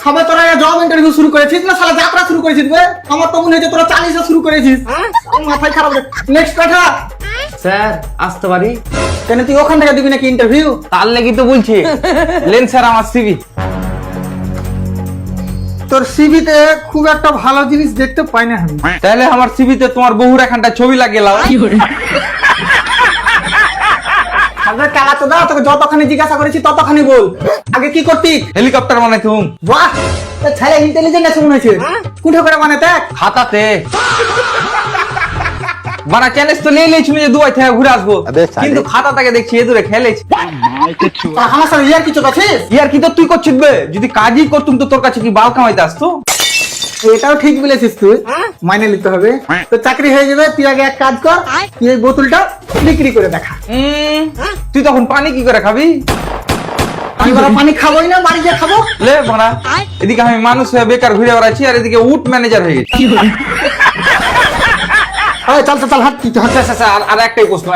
সবাই তোরা job interview শুরু করেছিস না শালা যাত্রা শুরু করেছিস বে? আমার তো মনে হচ্ছে তোরা 40 শুরু করেছিস। আমার মাথায় খারাপ। নেক্সট কথা স্যার আসতে পারি? কেন তুই ওখান থেকে দিবি নাকি ইন্টারভিউ? তার লাগি তো বলছি। লেন স্যার আমার সিভি। তোর সিভিতে খুব একটা ভালো জিনিস দেখতে পাই না আমি। তাহলে আমার সিভিতে তোমার বহুর এখানটা ছবি লাগিয়ে লাও। আগে চালাতে দাও, তোকে যতখানি জিজ্ঞাসা করেছি ততখানি বল। আগে কি করতি? হেলিকপ্টার বানাই তুমি বাহ, তোর ছেলে ইন্টেলিজেন্ট আছে মনে হচ্ছে। কুঠে করে বানাতে? খাতাতে বানা চ্যালেঞ্জ তো নিয়ে নিয়েছিল যে দুবাই থেকে ঘুরে আসবো, কিন্তু খাতা থেকে দেখছি এ দূরে খেলেছি। তোরা আমার সাথে ইয়ার কিছু আছিস? ইয়ার কি তো তুই করছিস বে? যদি কাজই করতুম তো তোর কাছে কি বাল কামাইতে আসতো? এটাও ঠিক বলেছিস তুই, মাইনে নিতে হবে। তো চাকরি হয়ে যাবে, তুই আগে এক কাজ কর, তুই এই বোতলটা বিক্রি করে দেখা। তুই তখন পানি কি করে খাবি? আমি বলা পানি খাবোই না, বাড়ি গিয়ে খাবো। লে বানা, এদিকে আমি মানুষ হয়ে বেকার ঘুরে বেড়াচ্ছি আর এদিকে উট ম্যানেজার হয়ে গেছি। এই, চল চল চল, হাট তুই হাট। আচ্ছা, আর একটাই প্রশ্ন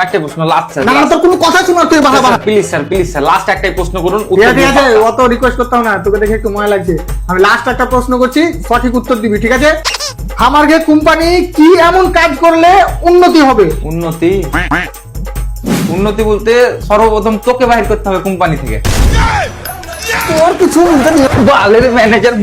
লাস্ট স্যার। না না, তোর কোনো কথা শুনো, তুই বাবা বাবা। প্লিজ স্যার লাস্ট একটাই প্রশ্ন করুন। ঠিক আছে, অত রিকোয়েস্ট করতে হবে না, তোকে দেখে একটু মজা লাগছে। আমি লাস্ট একটা প্রশ্ন করছি, সঠিক উত্তর দিবি, ঠিক আছে? আমার গে কোম্পানি কি এমন কাজ করলে উন্নতি হবে? উন্নতি বলতে সর্বপ্রথম তোকে বাহির করতে হবে কোম্পানি থেকে। তোর কিছু বালের ম্যানেজার